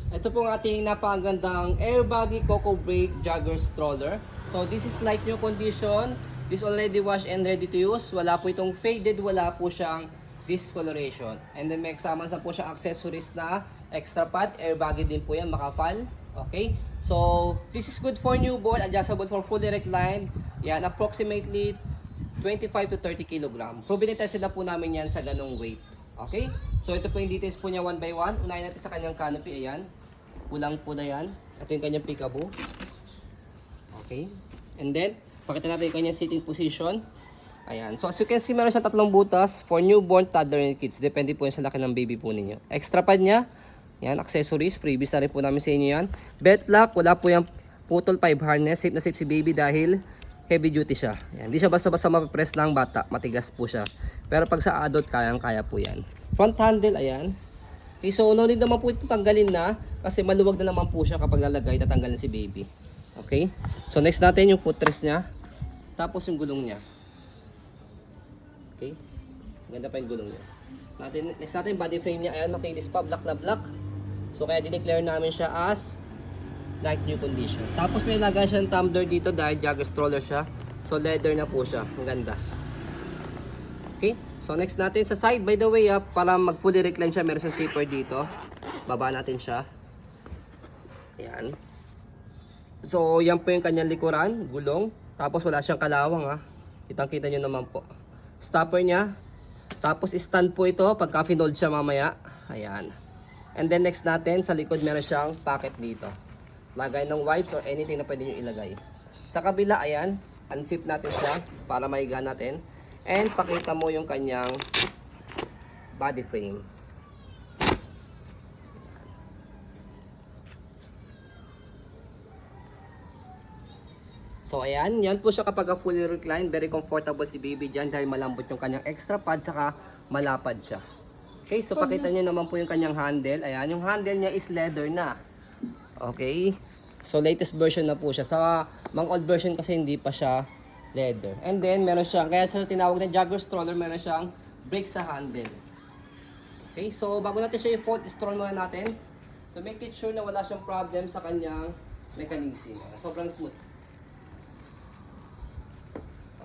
Ito po ang ating napakagandang Airbaggy Coco Brake Jogger Stroller. So this is like new condition. This already washed and ready to use. Wala po itong faded, wala po siyang discoloration. And then may kasama na po siyang accessories na extra pad. Airbaggy din po yan, makapal. Okay? So this is good for newborn, adjustable for fully reclined. Yan, approximately 25 to 30 kg. Proven tested na po namin yan sa ganong weight. Okay? So ito po yung details po niya one by one. Unahin natin sa kanyang canopy. Ayan. Pulang-pula yan. Ito yung kanyang peekaboo. Okay? And then, pakita natin yung kanyang sitting position. Ayan. So as you can see, meron siyang tatlong butas for newborn, toddler, and kids. Depende po yan sa laki ng baby po ninyo. Extra pad niya. Yan, accessories. Freebies na rin po namin sa inyo yan. Belt lock. Wala po yung putol pipe harness. Safe na safe si baby dahil heavy duty siya. Yan. Hindi siya basta-basta mapapress lang bata. Matigas po siya. Pero pag sa adult, kayang-kaya po yan. Front handle, ayan. Okay, so no need naman po ito tanggalin na. Kasi maluwag na naman po siya kapag lalagay, tatanggalin si baby. Okay. So next natin yung footrest niya. Tapos yung gulong niya. Okay. Ganda pa yung gulong niya. Next natin yung body frame niya. Ayan, makinis pa. Black na black. So kaya dineclare namin siya as like new condition. Tapos may lagay siyang tumbler dito dahil jogger stroller siya. So leather na po siya. Ang ganda. Okay. So next natin sa side, by the way, para mag fully recline siya, meron siyang zipper dito. Baba natin siya. Ayan. So yan po yung kanyang likuran, gulong. Tapos wala siyang kalawang Kitang-kita nyo naman po. Stopper niya. Tapos stand po ito pagka finold siya mamaya. Ayan. And then next natin, sa likod meron siyang pocket dito. Lagay ng wipes or anything na pwede nyo ilagay. Sa kabila, ayan, unzip natin siya para maiga natin. And pakita mo yung kanyang body frame. So ayan, yan po siya kapag fully reclined. Very comfortable si baby dyan dahil malambot yung kanyang extra pad saka malapad siya. Okay, so pakita nyo naman po yung kanyang handle. Ayan, yung handle niya is leather na. Okay. So latest version na po siya. Sa mga old version kasi hindi pa siya leather. And then meron siyang, kaya sa tinawag na jogger stroller, meron siyang brake sa handle. Okay, so bago natin siya i-fold, install muna natin to make it sure na wala siyang problem sa kanyang mechanism. Sobrang smooth.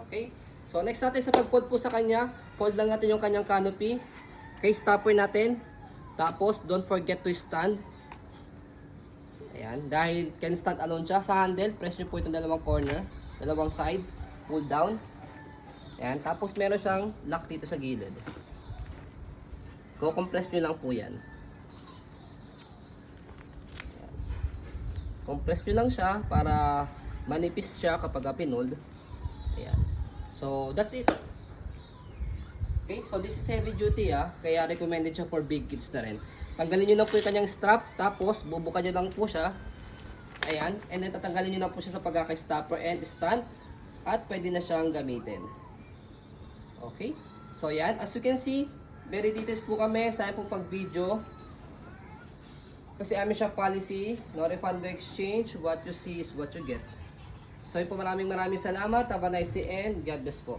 Okay, so next natin sa pag-fold po sa kanya, fold lang natin yung kanyang canopy. Okay, stopper natin. Tapos don't forget to stand. Ayan, dahil can stand alone siya sa handle, press nyo po itong dalawang corner, dalawang side, pull down. Ayan, tapos meron siyang lock dito sa gilid. Compress nyo lang po yan. Ayan. Compress nyo lang siya para manipis siya kapag pinold. Ayan. So, that's it. Okay, so this is heavy duty kaya recommended siya for big kids na rin. Tanggalin nyo lang po yung kanyang strap, tapos bubuka nyo lang po siya. Ayan, and then tatanggalin nyo lang po siya sa pagkaka-stopper and stand. At pwede na siyang gamitin. Okay, so yan, as you can see, very details po kami sa pong pag-video. Kasi amin siya policy, no refund, no exchange, what you see is what you get. So yun po, maraming salamat, have a nice day and God bless po.